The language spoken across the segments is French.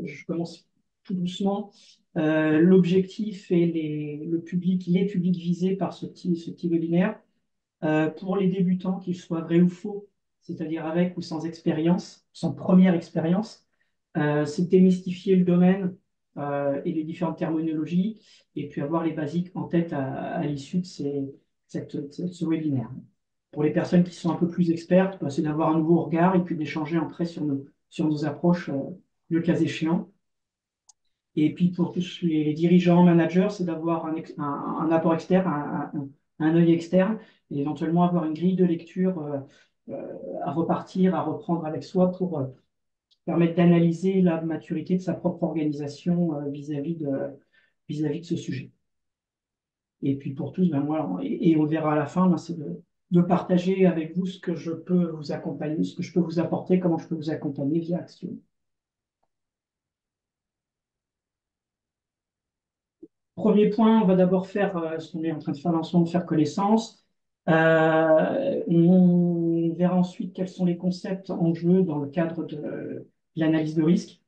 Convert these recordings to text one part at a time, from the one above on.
je commence tout doucement. L'objectif et les publics visés par ce petit webinaire, pour les débutants, qu'ils soient vrais ou faux, c'est-à-dire avec ou sans expérience, sans première expérience, c'est de démystifier le domaine et les différentes terminologies, et puis avoir les basiques en tête à l'issue de ce webinaire. Pour les personnes qui sont un peu plus expertes, bah, c'est d'avoir un nouveau regard et puis d'échanger après sur nos approches, le cas échéant. Et puis pour tous les dirigeants, managers, c'est d'avoir un apport externe, un œil externe, et éventuellement avoir une grille de lecture à repartir, à reprendre avec soi pour permettre d'analyser la maturité de sa propre organisation vis-à-vis de ce sujet. Et puis pour tous, ben moi, et on verra à la fin, ben, c'est de partager avec vous ce que je peux vous accompagner, ce que je peux vous apporter, comment je peux vous accompagner via Action. Premier point, on va d'abord faire ce qu'on est en train de faire ensemble, faire connaissance. On verra ensuite quels sont les concepts en jeu dans le cadre de l'analyse de risque.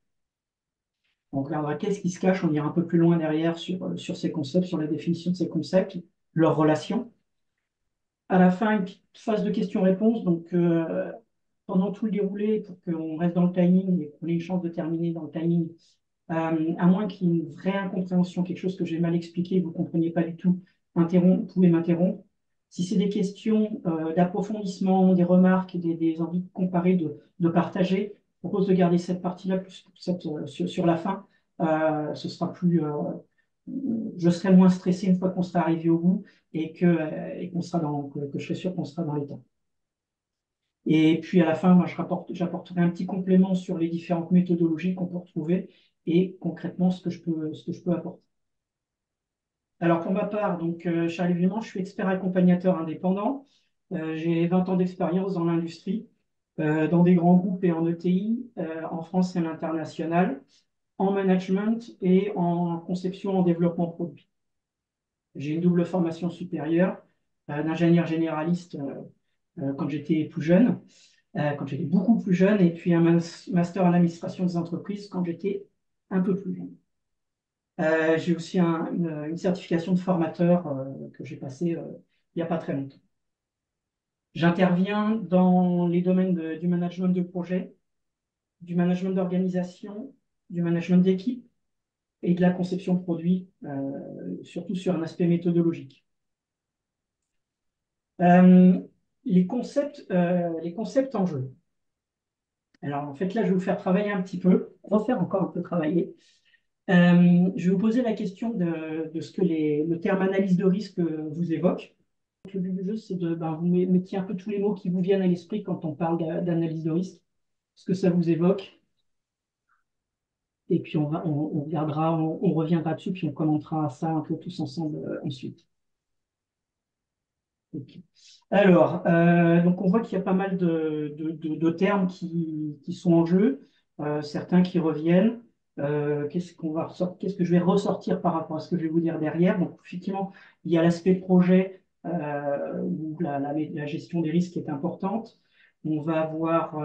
On regardera qu'est-ce qui se cache, on ira un peu plus loin derrière sur ces concepts, sur la définition de ces concepts, leurs relations. À la fin, une petite phase de questions-réponses. Donc, pendant tout le déroulé, pour qu'on reste dans le timing et qu'on ait une chance de terminer dans le timing, à moins qu'il y ait une vraie incompréhension, quelque chose que j'ai mal expliqué, vous ne compreniez pas du tout, vous pouvez m'interrompre. Si c'est des questions d'approfondissement, des remarques, des envies de comparer, de partager, je propose de garder cette partie-là plus sur la fin. Ce sera plus, je serai moins stressé une fois qu'on sera arrivé au bout et qu'on sera que je serai sûr qu'on sera dans les temps. Et puis à la fin, moi, j'apporterai un petit complément sur les différentes méthodologies qu'on peut retrouver et concrètement ce que je peux apporter. Alors pour ma part, donc, Charles Viment, je suis expert accompagnateur indépendant. J'ai 20 ans d'expérience dans l'industrie, dans des grands groupes et en ETI, en France et à l'international, en management et en conception en développement produit. J'ai une double formation supérieure d'ingénieur généraliste quand j'étais plus jeune, quand j'étais beaucoup plus jeune, et puis un master en administration des entreprises quand j'étais un peu plus jeune. J'ai aussi une certification de formateur que j'ai passée il n'y a pas très longtemps. J'interviens dans les domaines du management de projet, du management d'organisation, du management d'équipe et de la conception de produits, surtout sur un aspect méthodologique. Euh, les concepts en jeu. Alors, en fait, là, je vais vous faire travailler un petit peu, refaire encore un peu travailler. Je vais vous poser la question de ce que le terme analyse de risque vous évoque. Le but du jeu, c'est de vous mettiez un peu tous les mots qui vous viennent à l'esprit quand on parle d'analyse de risque, ce que ça vous évoque. Et puis, on regardera, on reviendra dessus, puis on commentera ça un peu tous ensemble ensuite. Okay. Alors, donc on voit qu'il y a pas mal de termes qui sont en jeu, certains qui reviennent. Qu'est-ce que je vais ressortir par rapport à ce que je vais vous dire derrière? Donc, effectivement, il y a l'aspect projet où la gestion des risques est importante. On va avoir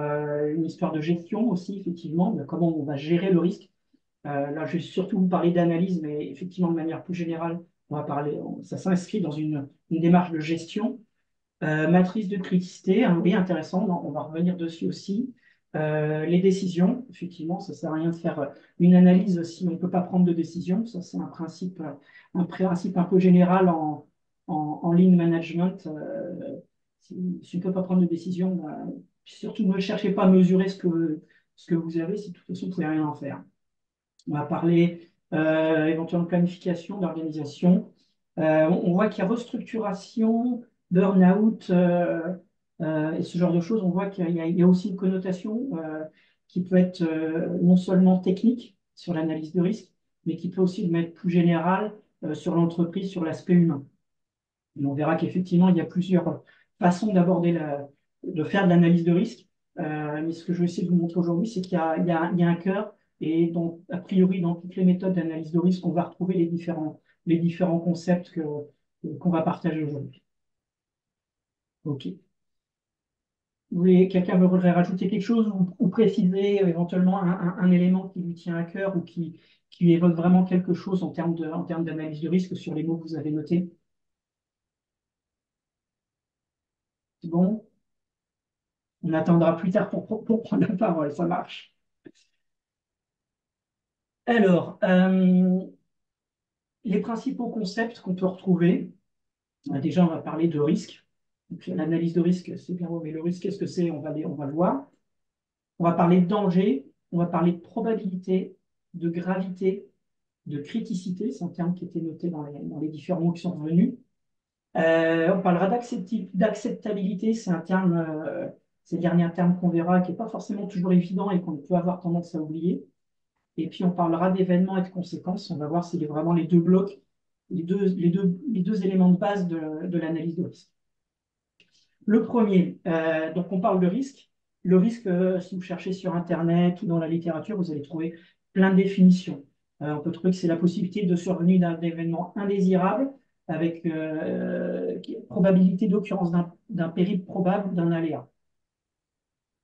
une histoire de gestion aussi, effectivement, de comment on va gérer le risque. Là, je vais surtout vous parler d'analyse, mais effectivement, de manière plus générale, ça s'inscrit dans une démarche de gestion. Matrice de criticité, hein, oui, intéressant, on va revenir dessus aussi. Les décisions, effectivement, ça ne sert à rien de faire une analyse si on ne peut pas prendre de décision. Ça, c'est un principe un peu général en lean management. Si on ne peut pas prendre de décision, surtout ne cherchez pas à mesurer ce que vous avez, si de toute façon, vous ne pouvez rien en faire. On va parler éventuellement de planification, d'organisation. On voit qu'il y a restructuration, burn-out et ce genre de choses. On voit qu'il y a aussi une connotation qui peut être non seulement technique sur l'analyse de risque, mais qui peut aussi être plus générale sur l'entreprise, sur l'aspect humain. Et on verra qu'effectivement, il y a plusieurs façons de faire de l'analyse de risque. Mais ce que je vais essayer de vous montrer aujourd'hui, c'est qu'il y a un cœur et donc, a priori, dans toutes les méthodes d'analyse de risque, on va retrouver les différents concepts qu'on va partager aujourd'hui. OK. quelqu'un voudrait rajouter quelque chose ou préciser éventuellement un élément qui lui tient à cœur ou qui évoque vraiment quelque chose en termes d'analyse de risque sur les mots que vous avez notés? C'est bon? On attendra plus tard pour prendre la parole, ça marche. Alors, les principaux concepts qu'on peut retrouver, déjà, on va parler de risque. Donc, l'analyse de risque, c'est bien, mais le risque, qu'est-ce que c'est? On va le voir. On va parler de danger, on va parler de probabilité, de gravité, de criticité, c'est un terme qui était noté dans les différents mots qui sont revenus. On parlera d'acceptabilité, c'est le dernier terme qu'on verra, qui n'est pas forcément toujours évident et qu'on peut avoir tendance à oublier. Et puis on parlera d'événements et de conséquences. On va voir s'il y a vraiment les deux blocs, les deux éléments de base de l'analyse de risque. Le premier, donc on parle de risque. Le risque, si vous cherchez sur Internet ou dans la littérature, vous allez trouver plein de définitions. On peut trouver que c'est la possibilité de survenue d'un événement indésirable avec probabilité d'occurrence d'un péril probable ou d'un aléa.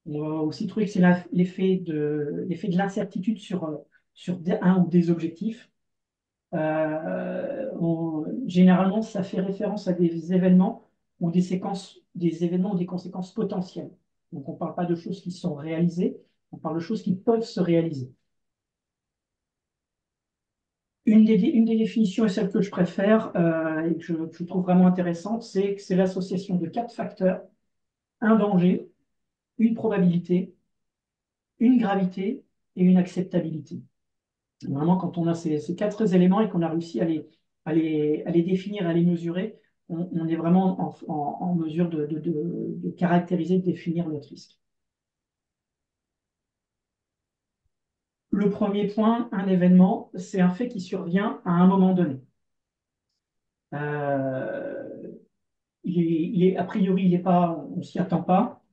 On va aussi trouver que c'est l'effet de l'incertitude sur un ou des objectifs. Généralement, ça fait référence à des événements ou des événements ou des conséquences potentielles. Donc, on ne parle pas de choses qui sont réalisées, on parle de choses qui peuvent se réaliser. Une des définitions, et celle que je préfère, et que je trouve vraiment intéressante, c'est que c'est l'association de quatre facteurs: un danger, une probabilité, une gravité et une acceptabilité. Vraiment, quand on a ces quatre éléments et qu'on a réussi à les définir, à les mesurer, on est vraiment en mesure de caractériser, de définir notre risque. Le premier point, un événement, c'est un fait qui survient à un moment donné. Euh, a priori, on s'y attend pas.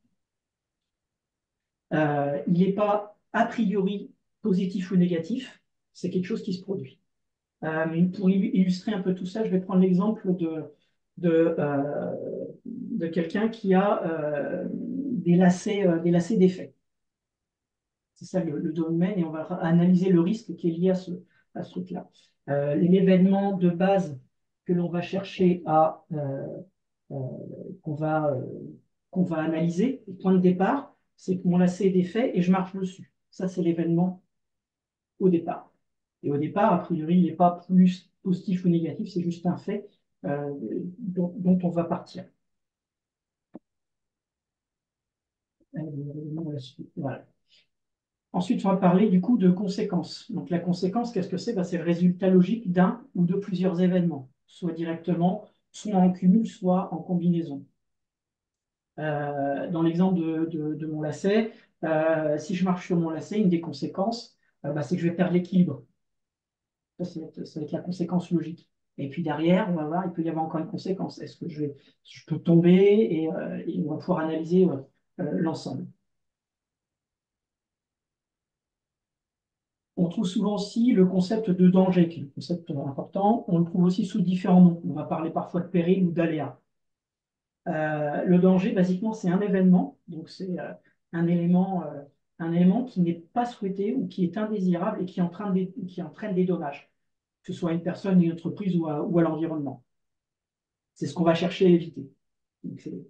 Il n'est pas a priori positif ou négatif. C'est quelque chose qui se produit. Pour illustrer un peu tout ça, je vais prendre l'exemple de quelqu'un qui a des lacets défaits. C'est ça le domaine, et on va analyser le risque qui est lié à ce truc-là. L'événement de base que l'on va chercher euh, qu'on va, euh, qu'on va analyser, le point de départ, c'est que mon lacet est défait et je marche dessus. Ça, c'est l'événement au départ. Et au départ, a priori, il n'est pas plus positif ou négatif, c'est juste un fait dont on va partir. Voilà. Ensuite, on va parler du coup de conséquences. Donc la conséquence, qu'est-ce que c'est? Ben, c'est le résultat logique d'un ou de plusieurs événements, soit directement, soit en cumul, soit en combinaison. Dans l'exemple de mon lacet, si je marche sur mon lacet, une des conséquences, ben, c'est que je vais perdre l'équilibre. Ça va être la conséquence logique. Et puis derrière, on va voir, il peut y avoir encore une conséquence. Est-ce que je peux tomber et on va pouvoir analyser l'ensemble. On trouve souvent aussi le concept de danger, qui est un concept important. On le trouve aussi sous différents noms. On va parler parfois de péril ou d'aléa. Le danger, basiquement, c'est un événement. Donc, c'est un élément qui n'est pas souhaité ou qui est indésirable et qui entraîne des dommages, que ce soit à une personne, une entreprise ou à l'environnement. C'est ce qu'on va chercher à éviter. Donc, c'est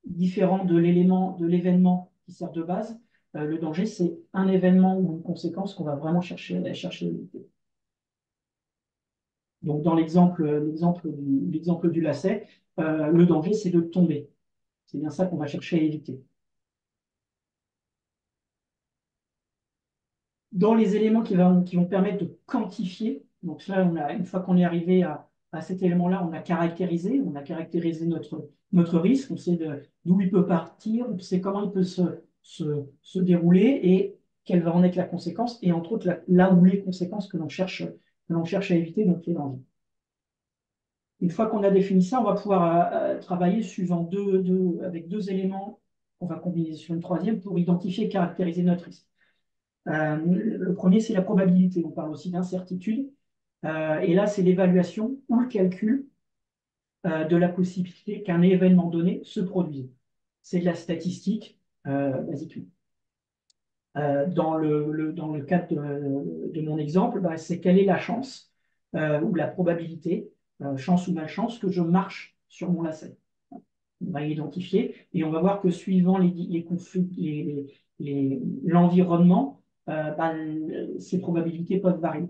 différent de l'événement qui sert de base. Le danger, c'est un événement ou une conséquence qu'on va vraiment chercher à éviter. Donc, dans l'exemple du lacet, le danger, c'est de tomber. C'est bien ça qu'on va chercher à éviter. Dans les éléments qui vont permettre de quantifier, donc là, une fois qu'on est arrivé à cet élément-là, on a caractérisé notre risque, on sait d'où il peut partir, on sait comment il peut se dérouler et quelle va en être la conséquence, et entre autres, là où les conséquences que l'on cherche à éviter, donc les dangers. Une fois qu'on a défini ça, on va pouvoir travailler avec deux éléments qu'on va combiner sur une troisième pour identifier et caractériser notre risque. Le premier, c'est la probabilité. On parle aussi d'incertitude. Et là, c'est l'évaluation ou le calcul de la possibilité qu'un événement donné se produise. c'est de la statistique, basiquement. Dans le cadre de mon exemple, bah, c'est quelle est la chance ou la probabilité, chance ou malchance, que je marche sur mon lacet. On va l'identifier et on va voir que suivant les conflits, l'environnement, bah, ces probabilités peuvent varier.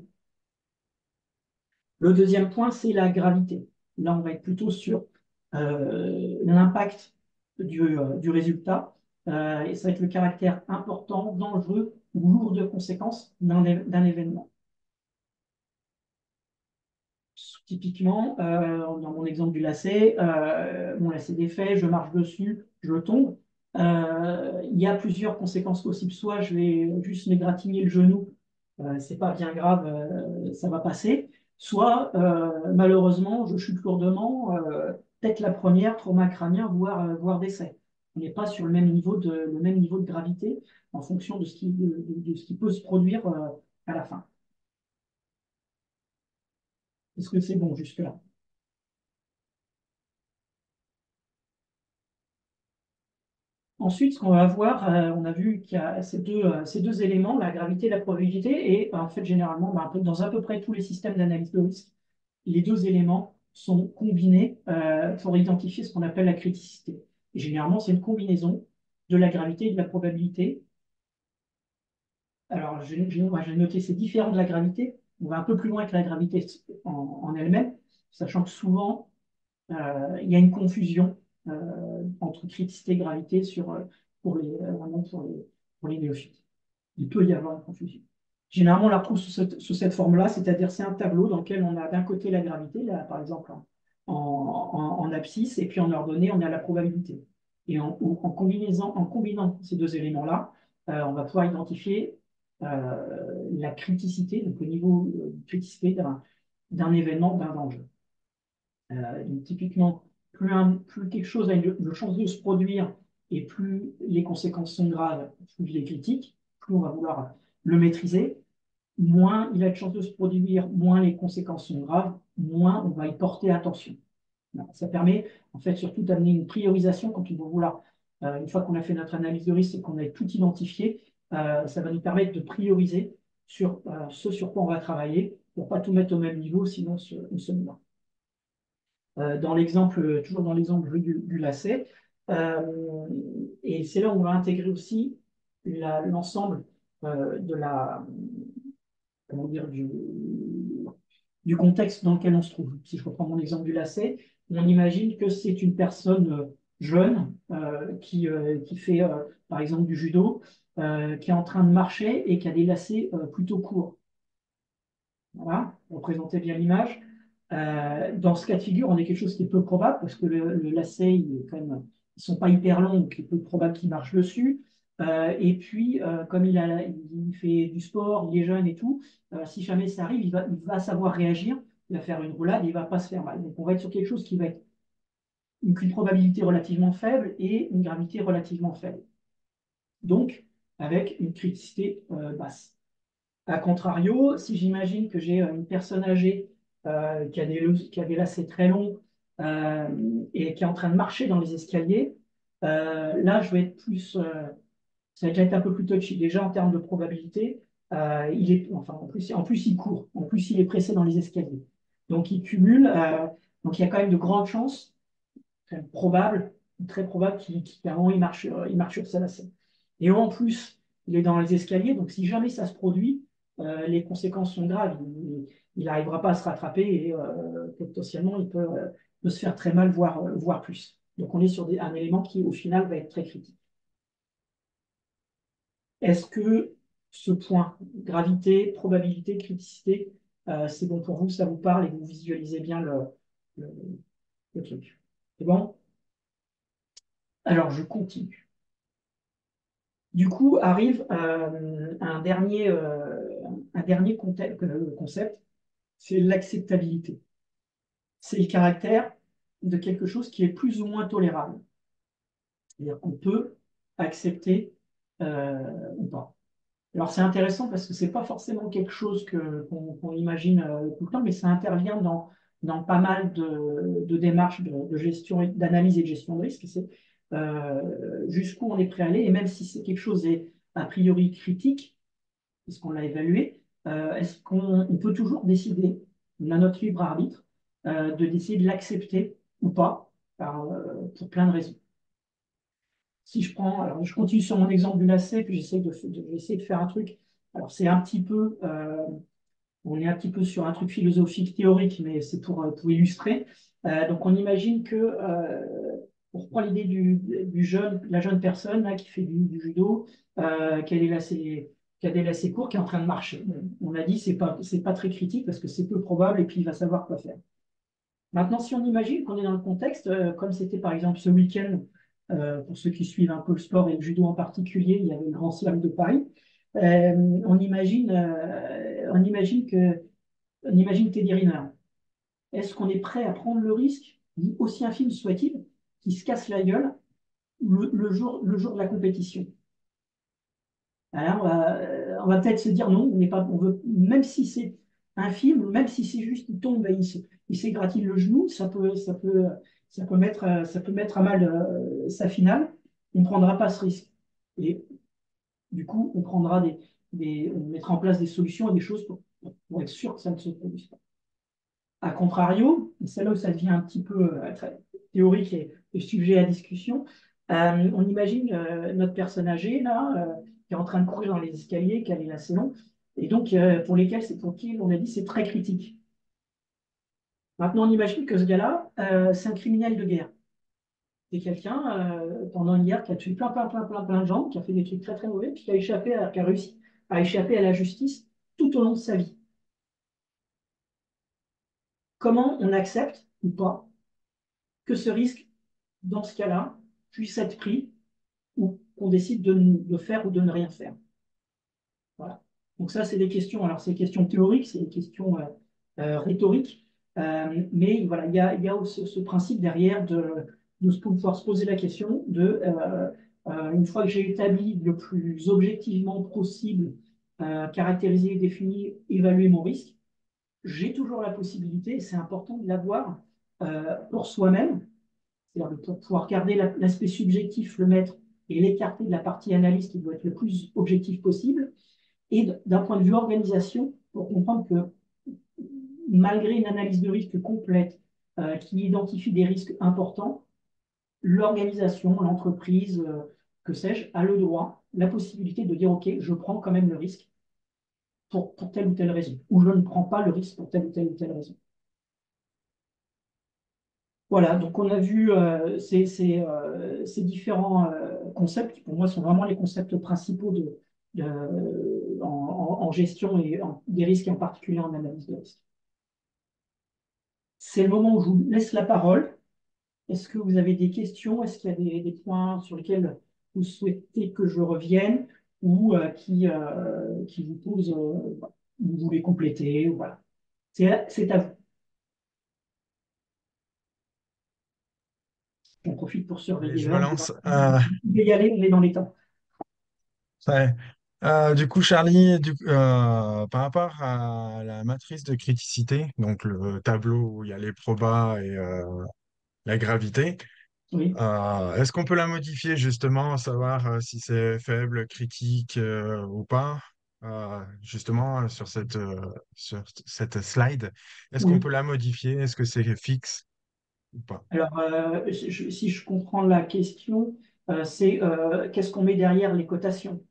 Le deuxième point, c'est la gravité. Là, on va être plutôt sur l'impact du résultat. Et ça va être le caractère important, dangereux ou lourd de conséquences d'un événement. Typiquement, dans mon exemple du lacet, mon lacet défait, je marche dessus, je tombe. Il y a plusieurs conséquences possibles. Soit je vais juste m'égratigner le genou, c'est pas bien grave, ça va passer. Soit malheureusement, je chute lourdement, peut-être la première, trauma crânien, voire décès. On n'est pas sur le même niveau de gravité en fonction de ce qui peut se produire à la fin. Est-ce que c'est bon jusque-là? Ensuite, ce qu'on va voir, on a vu qu'il y a ces deux éléments, la gravité et la probabilité, et en fait, généralement, bah, dans à peu près tous les systèmes d'analyse de risque, les deux éléments sont combinés pour identifier ce qu'on appelle la criticité. Et généralement, c'est une combinaison de la gravité et de la probabilité. Alors, j'ai noté c'est différent de la gravité. On va un peu plus loin que la gravité en elle-même, sachant que souvent, il y a une confusion entre criticité et gravité vraiment pour les néophytes. Il peut y avoir une confusion. Généralement, on la retrouve sous cette forme-là, c'est-à-dire c'est un tableau dans lequel on a d'un côté la gravité, là, par exemple en abscisse, et puis en ordonnée, on a la probabilité. Et en combinant ces deux éléments-là, on va pouvoir identifier la criticité, donc le niveau de criticité d'un événement, d'un danger. Donc, typiquement, plus quelque chose a une chance de se produire et plus les conséquences sont graves, plus il est critique, plus on va vouloir le maîtriser, moins il a de chances de se produire, moins les conséquences sont graves, moins on va y porter attention. Ça permet en fait surtout d'amener une priorisation quand on va vouloir, une fois qu'on a fait notre analyse de risque et qu'on a tout identifié, ça va nous permettre de prioriser sur ce sur quoi on va travailler pour ne pas tout mettre au même niveau, sinon on se noie. Toujours dans l'exemple du lacet. Et c'est là où on va intégrer aussi l'ensemble de comment dire, du contexte dans lequel on se trouve. Si je reprends mon exemple du lacet, on imagine que c'est une personne jeune qui fait par exemple du judo, qui est en train de marcher et qui a des lacets plutôt courts. Voilà, représentez bien l'image. Dans ce cas de figure, on est quelque chose qui est peu probable parce que le lacet, ils sont pas hyper longs, donc il est peu probable qu'il marche dessus. Et puis, comme il fait du sport, il est jeune et tout, si jamais ça arrive, il va savoir réagir, il va faire une roulade, il va pas se faire mal. Donc, on va être sur quelque chose qui va être une probabilité relativement faible et une gravité relativement faible. Donc, avec une criticité basse. A contrario, si j'imagine que j'ai une personne âgée qui a des lacets très longs et qui est en train de marcher dans les escaliers, là, je vais être plus, ça va déjà être un peu plus touchy. Déjà, en termes de probabilité, en plus, il court. En plus, il est pressé dans les escaliers. Donc, il cumule. Donc, il y a quand même de grandes chances, quand même très probable il marche sur sa lacet. Et en plus, il est dans les escaliers. Donc, si jamais ça se produit, les conséquences sont graves. Il n'arrivera pas à se rattraper et potentiellement, peut se faire très mal, voire plus. Donc, on est sur un élément qui, au final, va être très critique. Est-ce que ce point, gravité, probabilité, criticité, c'est bon pour vous, ça vous parle et vous visualisez bien le- le truc? C'est bon? Alors, je continue. Du coup, arrive un dernier concept, c'est l'acceptabilité. C'est le caractère de quelque chose qui est plus ou moins tolérable. C'est-à-dire qu'on peut accepter ou pas. Alors c'est intéressant parce que c'est pas forcément quelque chose qu'on imagine tout le temps, mais ça intervient dans pas mal de démarches de gestion, d'analyse et de gestion de risque. C'est jusqu'où on est prêt à aller, et même si c'est quelque chose est a priori critique, puisqu'on l'a évalué, est-ce qu'on peut toujours décider, on a notre libre arbitre, de décider de l'accepter ou pas, pour plein de raisons. Si je prends, alors je continue sur mon exemple du lacet, puis j'essaie de faire un truc. Alors c'est un petit peu, on est un petit peu sur un truc philosophique théorique, mais c'est pour illustrer. Donc on imagine que, on reprend l'idée du jeune, la jeune personne là, qui fait du judo, qui a des lacets courts, qui est en train de marcher. Bon, on a dit c'est pas très critique parce que c'est peu probable et puis il va savoir quoi faire. Maintenant, si on imagine qu'on est dans le contexte, comme c'était par exemple ce week-end, pour ceux qui suivent un peu le sport et le judo en particulier, il y avait le Grand Slam de Paris. Euh, on imagine Teddy Riner. Est-ce qu'on est prêt à prendre le risque, aussi infime soit-il, qu'il se casse la gueule le jour de la compétition? Alors, on va peut-être se dire non, on veut, même si c'est infime, même si c'est juste il tombe et il s'égratigne le genou, ça peut mettre à mal sa finale. On ne prendra pas ce risque. Et du coup, on mettra en place des solutions et des choses pour être sûr que ça ne se produise pas. A contrario, et c'est là où ça devient un petit peu très théorique et sujet à discussion, on imagine notre personne âgée, là, qui est en train de courir dans les escaliers, qui a les lacets longs, et donc pour qui on a dit c'est très critique. Maintenant, on imagine que ce gars-là, c'est un criminel de guerre. C'est quelqu'un, pendant une guerre, qui a tué plein, plein, plein, plein, plein de gens, qui a fait des trucs très, très mauvais, puis qui a réussi à échapper à la justice tout au long de sa vie. Comment on accepte ou pas que ce risque, dans ce cas-là, puisse être pris ou qu'on décide de faire ou de ne rien faire. Voilà. Donc ça, c'est des questions. Alors, c'est des questions théoriques, c'est des questions rhétoriques, mais voilà, il y a ce principe derrière de pouvoir se poser la question une fois que j'ai établi le plus objectivement possible, caractérisé, défini, évalué mon risque, j'ai toujours la possibilité, et c'est important de l'avoir pour soi-même, c'est-à-dire de pouvoir garder l'aspect subjectif, le mettre et l'écarter de la partie analyse qui doit être le plus objectif possible, et d'un point de vue organisation, pour comprendre que malgré une analyse de risque complète qui identifie des risques importants, l'organisation, l'entreprise, que sais-je, a le droit, la possibilité de dire, OK, je prends quand même le risque pour telle ou telle raison, ou je ne prends pas le risque pour telle ou telle raison. Voilà, donc on a vu ces différents concepts qui pour moi sont vraiment les concepts principaux en gestion des risques et en particulier en analyse de risque. C'est le moment où je vous laisse la parole. Est-ce que vous avez des questions? Est-ce qu'il y a des points sur lesquels vous souhaitez que je revienne ou qui vous posent, vous voulez compléter? Voilà. C'est à vous. J'en profite pour Allez, surveiller je me l'heure. lance. Vous pouvez y aller, on est dans les temps. Ouais. Du coup, Charlie, par rapport à la matrice de criticité, donc le tableau où il y a les probas et la gravité, Oui. est-ce qu'on peut la modifier justement, savoir si c'est faible, critique ou pas? Justement, sur cette slide, est-ce qu'on Oui. peut la modifier? Est-ce que c'est fixe ou pas? Alors, si je comprends la question, c'est qu'est-ce qu'on met derrière les cotations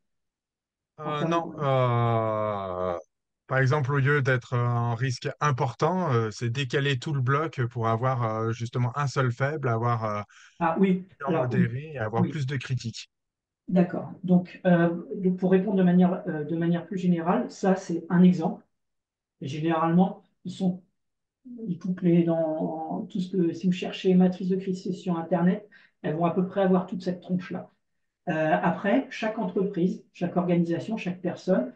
en termes Non. de... Par exemple, au lieu d'être un risque important, c'est décaler tout le bloc pour avoir justement un seul faible, avoir Ah oui, un alors oui, modéré et avoir oui, plus de critiques. d'accord. Donc, pour répondre de manière plus générale, ça c'est un exemple. Et généralement, toutes dans tout ce que si vous cherchez matrice de crise sur Internet, elles vont à peu près avoir toute cette tronche-là. Après, chaque entreprise, chaque organisation, chaque personne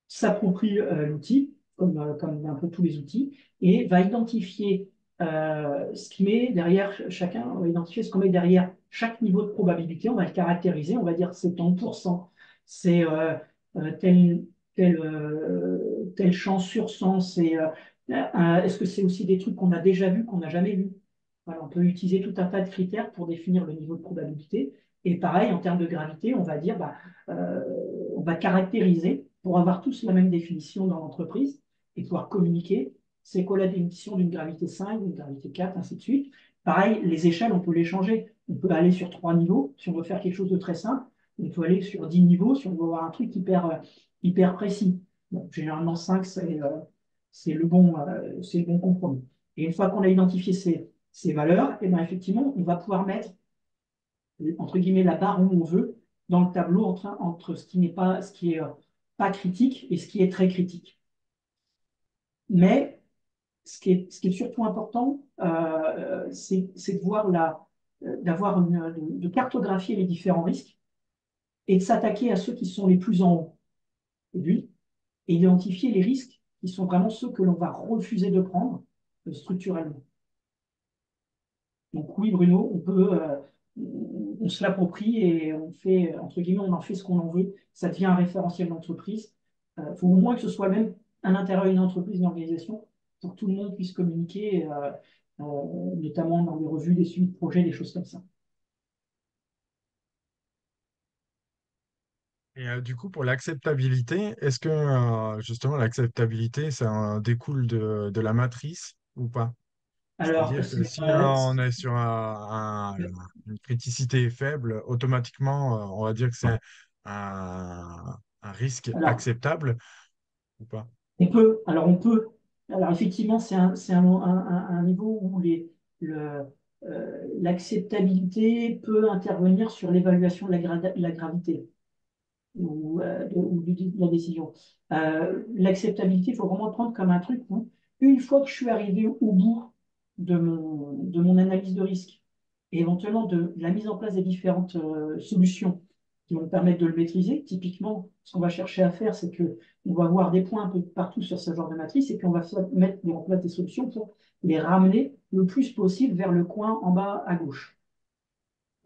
s'approprie l'outil, comme un peu tous les outils, et va identifier ce qui met derrière chacun, on va identifier ce qu'on met derrière chaque niveau de probabilité, on va le caractériser, on va dire c'est tant pour cent, c'est tel chance sur 100, est-ce que c'est aussi des trucs qu'on a déjà vus, qu'on n'a jamais vus? Voilà, on peut utiliser tout un tas de critères pour définir le niveau de probabilité. Et pareil, en termes de gravité, on va dire, euh, on va caractériser pour avoir tous la même définition dans l'entreprise et pouvoir communiquer. C'est quoi la définition d'une gravité 5, d'une gravité 4, ainsi de suite. Pareil, les échelles, on peut les changer. On peut aller sur 3 niveaux. Si on veut faire quelque chose de très simple, on peut aller sur 10 niveaux si on veut avoir un truc hyper précis. Donc, généralement, 5, c'est le bon compromis. Et une fois qu'on a identifié ces valeurs, et ben effectivement, on va pouvoir mettre, entre guillemets, la barre où on veut dans le tableau entre ce qui est pas critique et ce qui est très critique. Mais ce qui est surtout important, c'est de voir de cartographier les différents risques et de s'attaquer à ceux qui sont les plus en haut, et identifier les risques qui sont vraiment ceux que l'on va refuser de prendre structurellement. Donc oui, Bruno, on se l'approprie et on fait, entre guillemets, on en fait ce qu'on en veut. Ça devient un référentiel d'entreprise. Il faut au moins que ce soit même à l'intérieur d'une entreprise, d'une organisation, pour que tout le monde puisse communiquer, notamment dans des revues, des suivis de projets, des choses comme ça. Et du coup, pour l'acceptabilité, est-ce que justement l'acceptabilité, ça découle de la matrice ou pas? Alors, C'est-à-dire que si on est sur une criticité faible, automatiquement, on va dire que c'est un risque alors, acceptable ou pas? on peut. Alors, effectivement, c'est un niveau où l'acceptabilité peut intervenir sur l'évaluation de la gravité. Ou de la décision. L'acceptabilité, il faut vraiment prendre comme un truc où, une fois que je suis arrivé au bout de mon analyse de risque, et éventuellement de la mise en place des différentes solutions qui vont me permettre de le maîtriser, typiquement, ce qu'on va chercher à faire, c'est que on va avoir des points un peu partout sur ce genre de matrice, et puis on va mettre en place des solutions pour les ramener le plus possible vers le coin en bas à gauche.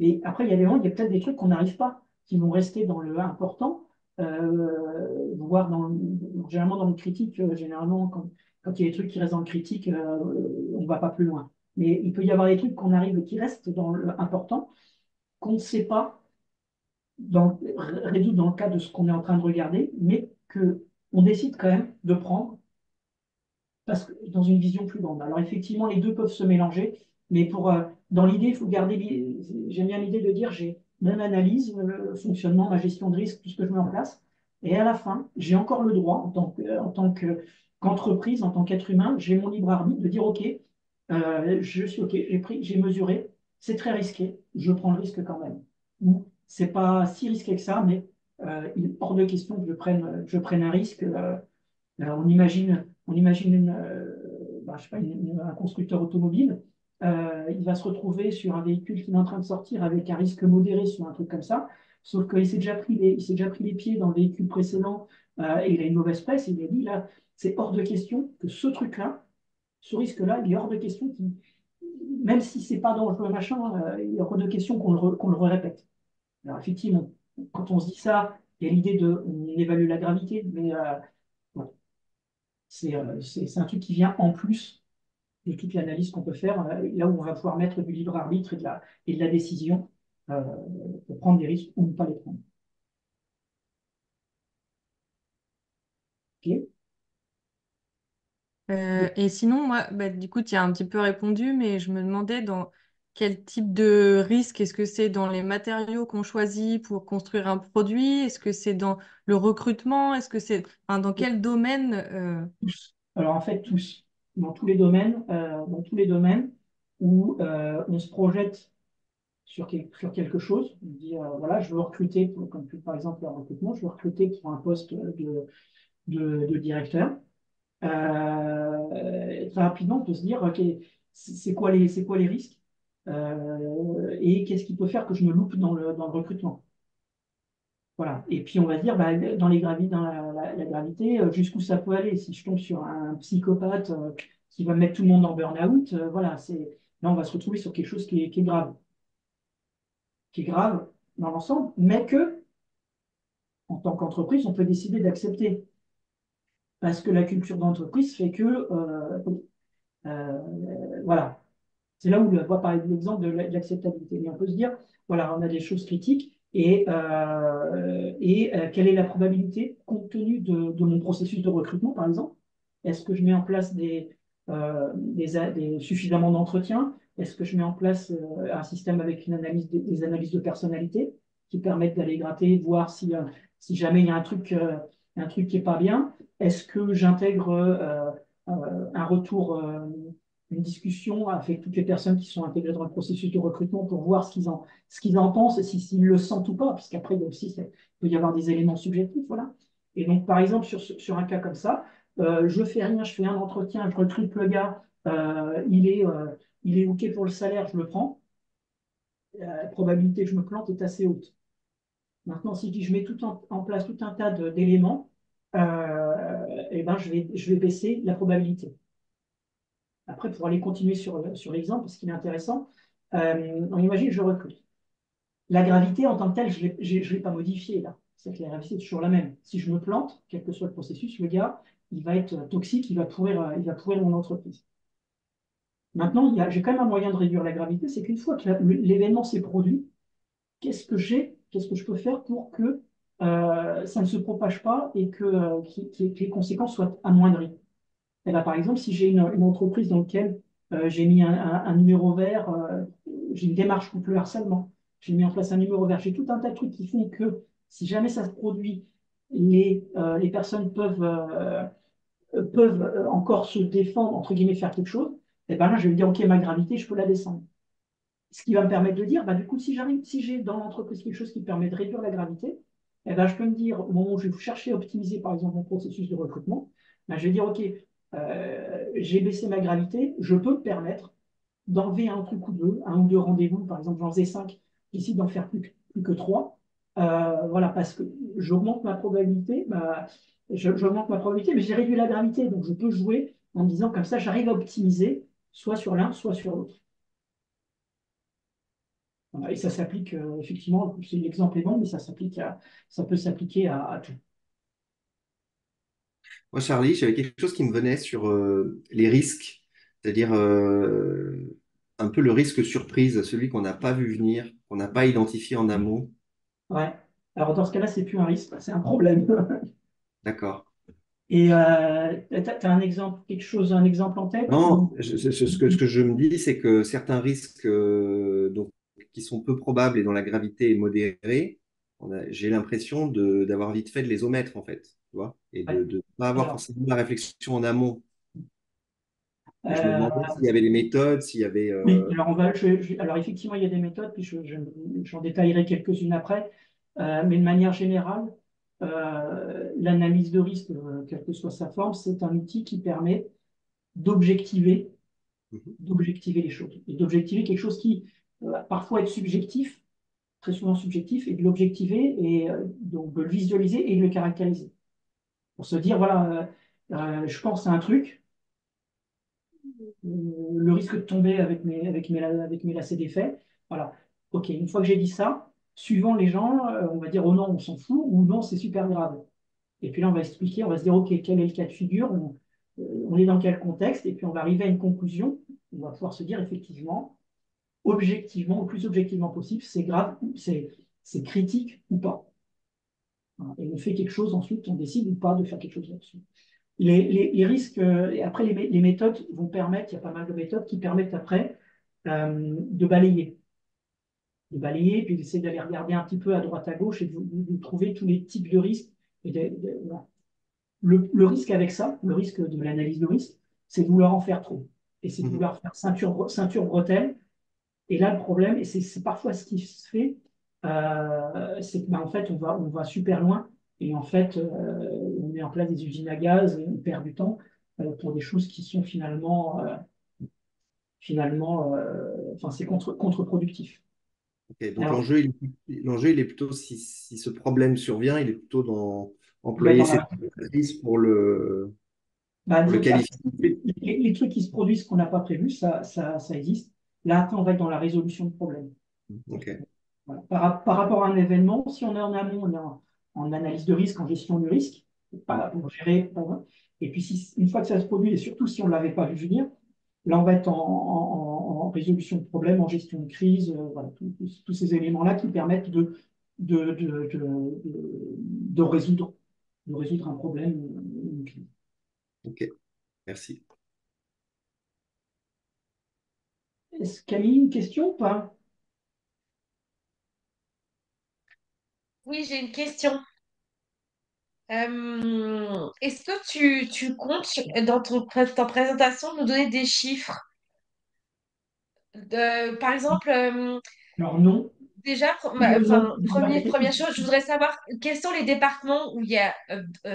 Et après, il y a peut-être des trucs qu'on n'arrive pas, qui vont rester dans le important, voire généralement dans le critique, généralement, quand il y a des trucs qui restent dans le critique, on ne va pas plus loin. Mais il peut y avoir des trucs qu'on arrive qui restent dans le important, qu'on ne sait pas résoudre dans le cas de ce qu'on est en train de regarder, mais qu'on décide quand même de prendre parce que, dans une vision plus grande. Alors effectivement, les deux peuvent se mélanger, mais dans l'idée, il faut garder, j'aime bien l'idée de dire, j'ai mon analyse, le fonctionnement, ma gestion de risque, tout ce que je mets en place, et à la fin, j'ai encore le droit, en tant qu'entreprise, en tant qu'être humain, j'ai mon libre arbitre de dire, OK, je suis OK, j'ai mesuré, c'est très risqué, je prends le risque quand même. Ou c'est pas si risqué que ça, mais il est hors de question que je prenne un risque. Alors, on imagine je sais pas, un constructeur automobile. Il va se retrouver sur un véhicule qui est en train de sortir avec un risque modéré sur un truc comme ça. Sauf qu'il il s'est déjà pris les pieds dans le véhicule précédent et il a une mauvaise presse. Et il a dit là, c'est hors de question que ce truc-là, ce risque-là, il est hors de question même si c'est pas dangereux, machin, il est hors de question qu'on le répète. Alors effectivement, quand on se dit ça, il y a l'idée on évalue la gravité, mais bon, c'est un truc qui vient en plus de toute l'analyse qu'on peut faire, là où on va pouvoir mettre du libre arbitre et de la décision euh, pour prendre des risques ou ne pas les prendre. Ok. Et sinon, moi, bah, du coup, tu as un petit peu répondu, mais je me demandais dans quel type de risque, est-ce que c'est dans les matériaux qu'on choisit pour construire un produit? Est-ce que c'est dans le recrutement? Est-ce que c'est, enfin, dans quel domaine Tous. Alors en fait, tous. Dans tous les domaines où on se projette sur quelque chose, on dit voilà, je veux recruter, comme par exemple le recrutement, je veux recruter pour un poste de directeur. Très rapidement, on peut se dire, OK, c'est quoi les risques et qu'est-ce qui peut faire que je me loupe dans le recrutement. Voilà. Et puis on va se dire, dans la gravité, jusqu'où ça peut aller. Si je tombe sur un psychopathe qui va mettre tout le monde en burn-out, voilà, là on va se retrouver sur quelque chose qui est grave dans l'ensemble, mais que, en tant qu'entreprise, on peut décider d'accepter. Parce que la culture d'entreprise fait que, voilà, C'est là où on va parler de l'exemple de l'acceptabilité. Mais on peut se dire, voilà, on a des choses critiques quelle est la probabilité compte tenu de mon processus de recrutement, par exemple? Est-ce que je mets en place suffisamment d'entretiens? Est-ce que je mets en place un système avec des analyses de personnalité qui permettent d'aller gratter, de voir si jamais il y a un truc qui n'est pas bien? Est-ce que j'intègre un retour, une discussion avec toutes les personnes qui sont intégrées dans le processus de recrutement pour voir ce qu'ils en pensent et s'ils le sentent ou pas, parce qu'après, il y a aussi, il peut y avoir des éléments subjectifs, voilà. Et donc, par exemple, sur un cas comme ça, je fais rien, je fais un entretien, je recrute le gars, il est OK pour le salaire, je le prends. La probabilité que je me plante est assez haute. Maintenant, si je mets en place tout un tas d'éléments, eh ben, je vais baisser la probabilité. Après, pour aller continuer sur l'exemple, parce qu'il est intéressant, on imagine que je recrute. La gravité en tant que telle, je ne l'ai pas modifiée là. C'est que la gravité est toujours la même. Si je me plante, quel que soit le processus, le gars, il va être toxique, il va pourrir mon entreprise. Maintenant, j'ai quand même un moyen de réduire la gravité, c'est qu'une fois que l'événement s'est produit, qu'est-ce que je peux faire pour que ça ne se propage pas et que les conséquences soient amoindries? Eh ben, par exemple, si j'ai une entreprise dans laquelle j'ai mis un numéro vert, j'ai une démarche contre le harcèlement, j'ai mis en place un numéro vert, j'ai tout un tas de trucs qui font que si jamais ça se produit, les personnes peuvent encore se défendre, entre guillemets, faire quelque chose, et ben là, je vais me dire, OK, ma gravité, je peux la descendre. Ce qui va me permettre de dire, bah, du coup, si j'ai dans l'entreprise quelque chose qui permet de réduire la gravité, eh ben, je peux me dire, au moment où je vais chercher à optimiser, par exemple, mon processus de recrutement, ben, je vais dire, OK, j'ai baissé ma gravité, je peux me permettre d'enlever un truc ou deux, un ou deux rendez-vous, par exemple, j'en faisais 5, j'essaie d'en faire plus que 3. Voilà, parce que j'augmente ma probabilité, j'augmente ma probabilité, mais j'ai réduit la gravité, donc je peux jouer en me disant comme ça, j'arrive à optimiser soit sur l'un, soit sur l'autre. Voilà, et ça s'applique, effectivement, l'exemple est bon, mais ça peut s'appliquer à tout. Moi, Charlie, j'avais quelque chose qui me venait sur les risques, c'est-à-dire un peu le risque surprise, celui qu'on n'a pas vu venir, qu'on n'a pas identifié en amont. Ouais. Alors, dans ce cas-là, c'est plus un risque, c'est un problème. D'accord. Et tu as un exemple, un exemple en tête Non, ce que je me dis, c'est que certains risques donc, qui sont peu probables et dont la gravité est modérée, j'ai l'impression d'avoir vite fait de les omettre, en fait, tu vois, et Ouais. de ne pas avoir Alors, forcément la réflexion en amont. Et je me euh, demandais s'il y avait des méthodes, s'il y avait... oui, alors, alors effectivement, il y a des méthodes, puis j'en détaillerai quelques-unes après. Mais de manière générale, l'analyse de risque, quelle que soit sa forme, c'est un outil qui permet d'objectiver Mhm. d'objectiver les choses et d'objectiver quelque chose qui parfois est subjectif, très souvent subjectif, et de l'objectiver et donc de le visualiser et de le caractériser. Pour se dire, voilà, je pense à un truc, le risque de tomber avec mes lacets défaits. Voilà. OK, une fois que j'ai dit ça, suivant les gens, on va dire, oh non, on s'en fout, ou non, c'est super grave. Et puis là, on va expliquer, on va se dire, OK, quel est le cas de figure, on est dans quel contexte, et puis on va arriver à une conclusion. On va pouvoir se dire, effectivement, objectivement, au plus objectivement possible, c'est grave, c'est critique ou pas. Voilà. Et on fait quelque chose, ensuite, on décide ou pas de faire quelque chose là-dessus. Les risques, et après, les méthodes vont permettre, il y a pas mal de méthodes qui permettent après de balayer. De balayer, puis d'essayer d'aller regarder un petit peu à droite à gauche et de trouver tous les types de risques. Voilà. Le risque avec ça, le risque de l'analyse de risque, c'est de vouloir en faire trop. Et c'est de Mhm. vouloir faire ceinture bretelle. Et là, le problème, et c'est parfois ce qui se fait, c'est que en fait, on va super loin. Et en fait, on met en place des usines à gaz et on perd du temps pour des choses qui sont enfin, c'est contre-productif. Ok, donc Alors, l'enjeu, il est plutôt, si ce problème survient, il est plutôt dans il employer dans cette la, matrice pour le qualifier. les trucs qui se produisent qu'on n'a pas prévu, ça existe. Là, après, on va être dans la résolution de problèmes. Ok. Voilà. Par rapport à un événement, si on est en amont, on est en analyse de risque, en gestion du risque, pour gérer. Et puis, une fois que ça se produit, et surtout si on ne l'avait pas vu venir, là, on va être en résolution de problèmes, en gestion de crise, voilà, tous ces éléments-là qui permettent de, de, de, de résoudre, de résoudre un problème, une crise. Ok, merci. Est-ce Camille, une question ou pas? Oui, j'ai une question. Est-ce que tu comptes dans ta présentation nous donner des chiffres? Par exemple, Alors non. déjà, Non, enfin, la question, première chose, je voudrais savoir quels sont les départements où il y a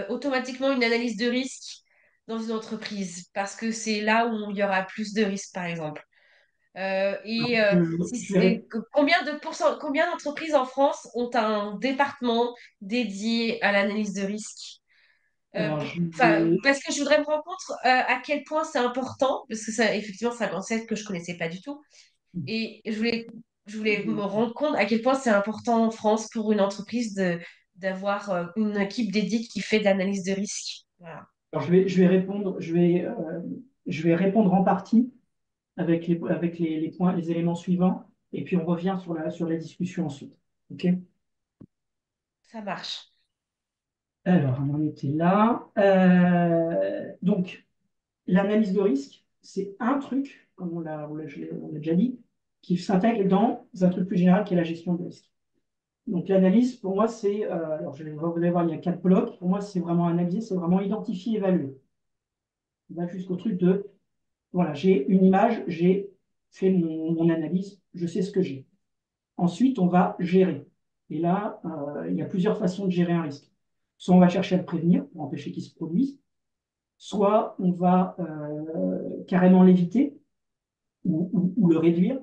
automatiquement une analyse de risque dans une entreprise, parce que c'est là où il y aura plus de risques, par exemple. je vais, Combien d'entreprises en France ont un département dédié à l'analyse de risque? alors, je Enfin, vais, parce que je voudrais me rendre compte à quel point c'est important, parce que ça, effectivement, c'est un concept que je connaissais pas du tout. Et je voulais me rendre compte à quel point c'est important en France pour une entreprise d'avoir une équipe dédiée qui fait de l'analyse de risque. Voilà. alors, je vais répondre, je vais répondre en partie avec les points, les éléments suivants, et puis on revient sur la discussion ensuite. OK? Ça marche. Alors, on en était là. Donc, l'analyse de risque, c'est un truc, comme on l'a déjà dit, qui s'intègre dans un truc plus général qui est la gestion de risque. Donc, l'analyse, pour moi, c'est, alors vous allez voir, il y a 4 blocs. Pour moi, c'est vraiment analyser, c'est vraiment identifier, évaluer. On va jusqu'au truc de, voilà, j'ai une image, j'ai fait mon analyse, je sais ce que j'ai. Ensuite, on va gérer. Et là, il y a plusieurs façons de gérer un risque. Soit on va chercher à le prévenir pour empêcher qu'il se produise, soit on va carrément l'éviter ou le réduire.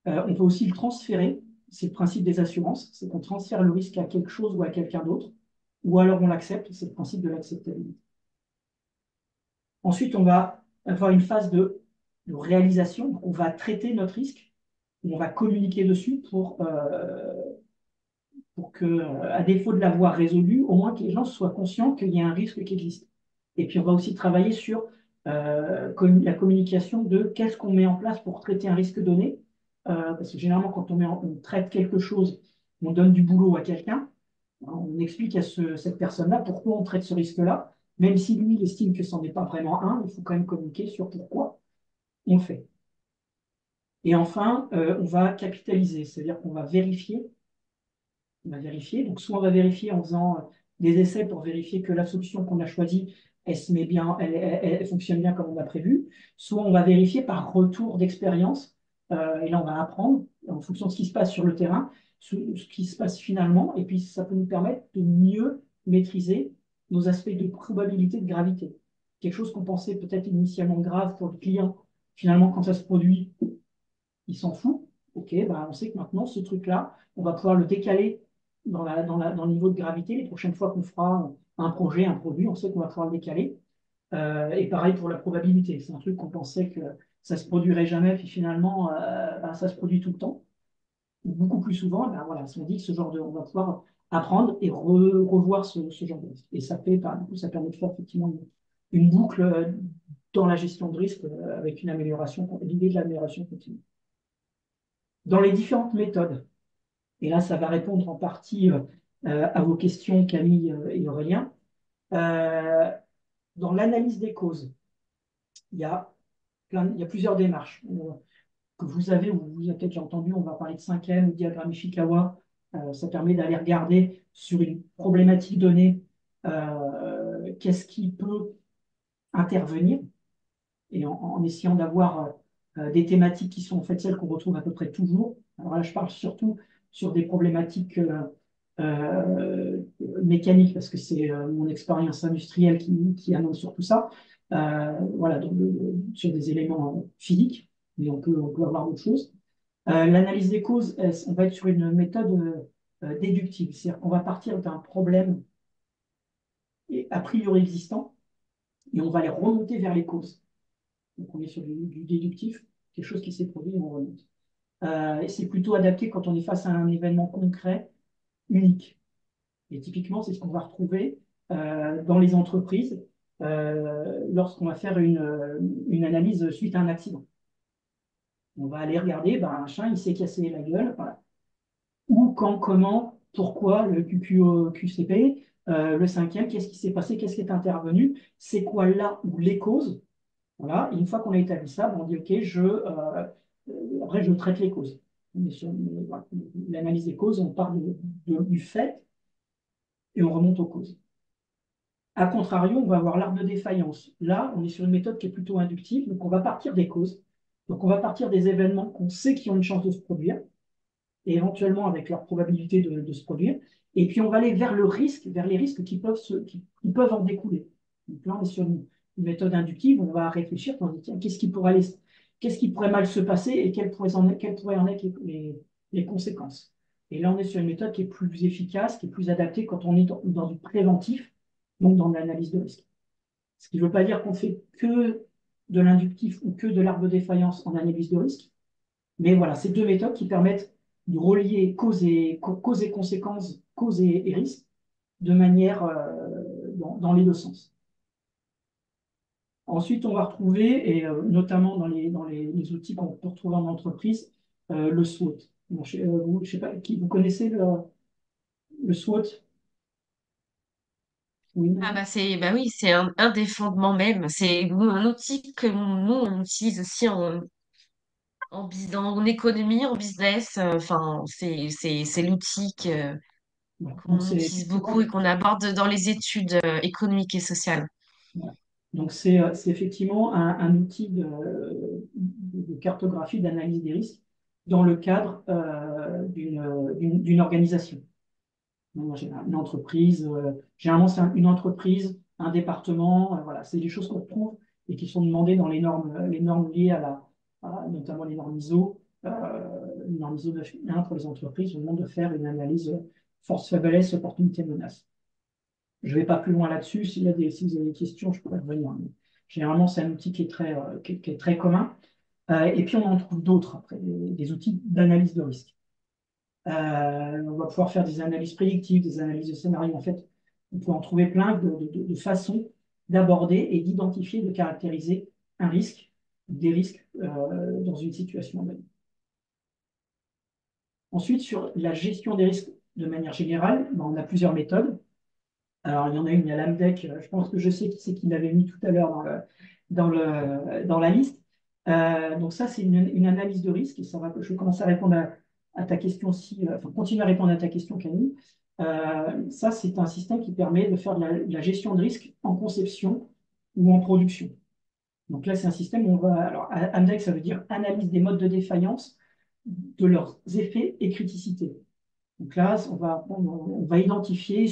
On peut aussi le transférer. C'est le principe des assurances, c'est qu'on transfère le risque à quelque chose ou à quelqu'un d'autre, ou alors on l'accepte, c'est le principe de l'acceptabilité. Ensuite, on va avoir une phase de réalisation. On va traiter notre risque, on va communiquer dessus pour que, à défaut de l'avoir résolu, au moins que les gens soient conscients qu'il y a un risque qui existe. Et puis, on va aussi travailler sur la communication de qu'est-ce qu'on met en place pour traiter un risque donné. Parce que généralement, quand on traite quelque chose, on donne du boulot à quelqu'un, on explique à cette personne-là pourquoi on traite ce risque-là, même si lui, il estime que ce n'en est pas vraiment un, il faut quand même communiquer sur pourquoi on le fait. Et enfin, on va capitaliser, c'est-à-dire qu'on va vérifier. On va vérifier. Donc, soit on va vérifier en faisant des essais pour vérifier que la solution qu'on a choisie, elle se met bien, elle fonctionne bien comme on a prévu. Soit on va vérifier par retour d'expérience. Et là, on va apprendre en fonction de ce qui se passe sur le terrain, ce qui se passe finalement. Et puis, ça peut nous permettre de mieux maîtriser nos aspects de probabilité de gravité. Quelque chose qu'on pensait peut-être initialement grave pour le client. Finalement, quand ça se produit, il s'en fout. OK, bah, on sait que maintenant, ce truc-là, on va pouvoir le décaler dans le niveau de gravité. Les prochaines fois qu'on fera un projet, un produit, on sait qu'on va pouvoir le décaler. Et pareil pour la probabilité. C'est un truc qu'on pensait que ça se produirait jamais, puis finalement, bah, ça se produit tout le temps. Beaucoup plus souvent, bah, voilà, on dit que on va pouvoir apprendre et revoir ce genre de risque. Et ça fait, du coup, ça permet de faire effectivement une boucle dans la gestion de risque avec une amélioration, l'idée de l'amélioration continue. Dans les différentes méthodes, et là, ça va répondre en partie à vos questions, Camille et Aurélien. Euh, Dans l'analyse des causes, il y a, il y a plusieurs démarches que vous avez, ou vous avez peut-être déjà entendu, on va parler de 5M ou diagramme Ishikawa. Ça permet d'aller regarder sur une problématique donnée qu'est-ce qui peut intervenir et en essayant d'avoir des thématiques qui sont en fait celles qu'on retrouve à peu près toujours. Alors là, je parle surtout sur des problématiques euh, mécaniques, parce que c'est mon expérience industrielle qui annonce sur tout ça. Voilà, donc, sur des éléments physiques, mais on peut avoir d'autres choses. L'analyse des causes, on va être sur une méthode déductive, c'est-à-dire qu'on va partir d'un problème a priori existant et on va les remonter vers les causes. Donc on est sur du déductif, quelque chose qui s'est produit et on remonte. Et c'est plutôt adapté quand on est face à un événement concret, unique. Et typiquement, c'est ce qu'on va retrouver dans les entreprises lorsqu'on va faire une analyse suite à un accident. On va aller regarder, ben, un chien, il s'est cassé la gueule, voilà. Où, quand, comment, pourquoi, le QQCP, le cinquième, qu'est-ce qui s'est passé, qu'est-ce qui est intervenu, c'est quoi là où les causes. Voilà. Et une fois qu'on a établi ça, ben, on dit, OK, après, je traite les causes. Voilà, l'analyse des causes, on part du fait et on remonte aux causes. A contrario, on va avoir l'arbre de défaillance. Là, on est sur une méthode qui est plutôt inductive, donc on va partir des causes. Donc on va partir des événements qu'on sait qui ont une chance de se produire, et éventuellement avec leur probabilité de se produire. Et puis on va aller vers le risque, vers les risques qui peuvent en découler. Donc là, on est sur une méthode inductive, on va réfléchir, on dit, tiens, qu'est-ce qui pourrait mal se passer et quelles pourraient en être les conséquences. Et là, on est sur une méthode qui est plus efficace, qui est plus adaptée quand on est dans du préventif, donc dans de l'analyse de risque. Ce qui ne veut pas dire qu'on fait que de l'inductif ou que de l'arbre de défaillance en analyse de risque, mais voilà, c'est deux méthodes qui permettent de relier cause et conséquences, cause et risque, de manière dans les deux sens. Ensuite, on va retrouver, et notamment dans les outils qu'on peut retrouver en entreprise, le SWOT. Bon, je sais pas, vous connaissez le SWOT? Oui, Ah non. bah oui, c'est un des fondements même. C'est un outil que nous, on utilise aussi en économie, en business. Enfin, c'est l'outil Voilà. Donc, qu'on c'est utilise beaucoup effectivement. et qu'on aborde dans les études économiques et sociales. Voilà. Donc, c'est effectivement un outil de cartographie, d'analyse des risques dans le cadre d'une organisation. Donc, une entreprise, généralement, c'est une entreprise, un département, voilà, c'est des choses qu'on retrouve et qui sont demandées dans les normes liées notamment les normes ISO 9001 pour les entreprises, on demande de faire une analyse force, faiblesse, opportunité, menace. Je ne vais pas plus loin là-dessus. Si vous avez des questions, je pourrais revenir. Mais généralement, c'est un outil qui est très commun. Et puis, on en trouve d'autres après, des outils d'analyse de risque. On va pouvoir faire des analyses prédictives, des analyses de scénarios. En fait, on peut en trouver plein de façons d'aborder et d'identifier, de caractériser un risque, des risques dans une situation donnée. Ensuite, sur la gestion des risques de manière générale, ben, on a plusieurs méthodes. Alors, il y en a une, il y a l'AMDEC, je pense que je sais qui c'est qui l'avait mis tout à l'heure dans la liste. Donc ça, c'est une analyse de risque, et je vais commencer à répondre à ta question, enfin, continuer à répondre à ta question, Camille. Ça, c'est un système qui permet de faire de la gestion de risque en conception ou en production. Donc là, c'est un système où on va... Alors, AMDEC, ça veut dire analyse des modes de défaillance, de leurs effets et criticité. Donc là, on va identifier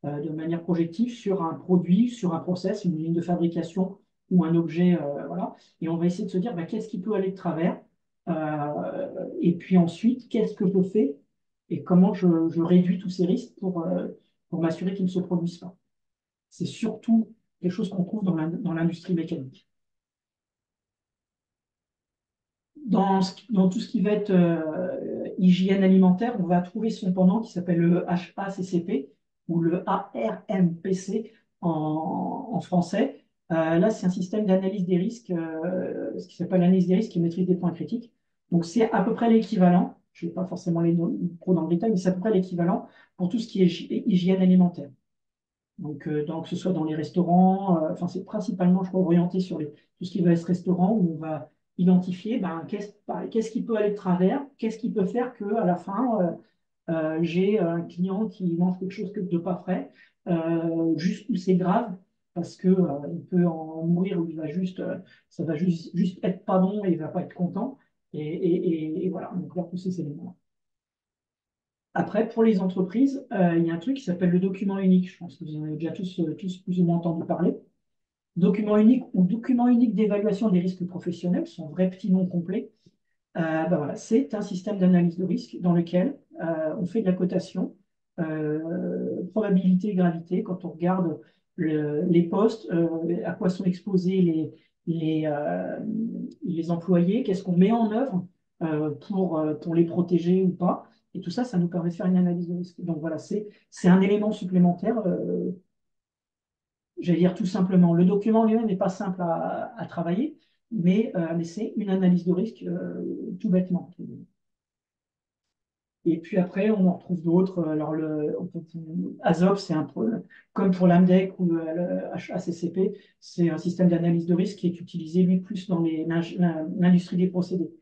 de manière projective sur un produit, sur un process, une ligne de fabrication ou un objet, voilà. Et on va essayer de se dire, bah, qu'est-ce qui peut aller de travers? Et puis ensuite, qu'est-ce que je fais et comment je réduis tous ces risques pour m'assurer qu'ils ne se produisent pas. C'est surtout quelque chose qu'on trouve dans l'industrie mécanique. Dans tout ce qui va être hygiène alimentaire, on va trouver son pendant qui s'appelle le HACCP ou le ARMPC en français. Là, c'est un système d'analyse des risques, ce qui s'appelle l'analyse des risques et maîtrise des points critiques. Donc, c'est à peu près l'équivalent, je ne vais pas forcément aller trop dans le détail, mais c'est à peu près l'équivalent pour tout ce qui est hygiène alimentaire. Donc, que ce soit dans les restaurants, enfin, c'est principalement, je crois, orienté sur tout ce qui va être restaurant, où on va identifier qu'est-ce qui peut aller de travers, qu'est-ce qui peut faire qu'à la fin, j'ai un client qui mange quelque chose de pas frais, juste où c'est grave, parce que il peut en mourir, ou ça va juste être pas bon et il va pas être content. Et voilà, donc là, tous ces éléments. Après, pour les entreprises, il y a un truc qui s'appelle le document unique. Je pense que vous en avez déjà tous plus ou moins entendu parler. Document unique ou document unique d'évaluation des risques professionnels, son vrai petit nom complet. Ben voilà, c'est un système d'analyse de risque dans lequel on fait de la cotation, probabilité et gravité, quand on regarde les postes, à quoi sont exposés les, euh, les employés, qu'est-ce qu'on met en œuvre pour les protéger ou pas. Et tout ça, ça nous permet de faire une analyse de risque. Donc voilà, c'est un élément supplémentaire. J'allais dire tout simplement, le document lui-même n'est pas simple à travailler, mais c'est une analyse de risque tout bêtement. Et puis après, on en retrouve d'autres. Alors, ASOP, comme pour l'AMDEC ou le HACCP, c'est un système d'analyse de risque qui est utilisé, lui, plus dans l'industrie des procédés.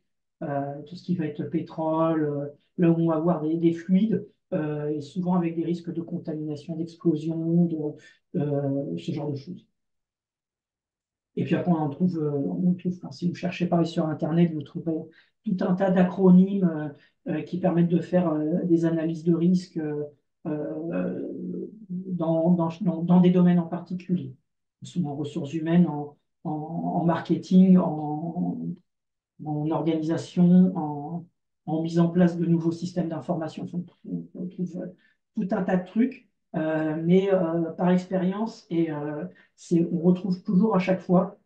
Tout ce qui va être pétrole, là où on va avoir des fluides, et souvent avec des risques de contamination, d'explosion, ce genre de choses. Et puis après, enfin, si vous cherchez pareil sur Internet, vous trouverez tout un tas d'acronymes qui permettent de faire des analyses de risque dans des domaines en particulier, souvent en ressources humaines, en marketing, en organisation, en mise en place de nouveaux systèmes d'information. On trouve tout un tas de trucs, mais par expérience, on retrouve toujours à chaque fois,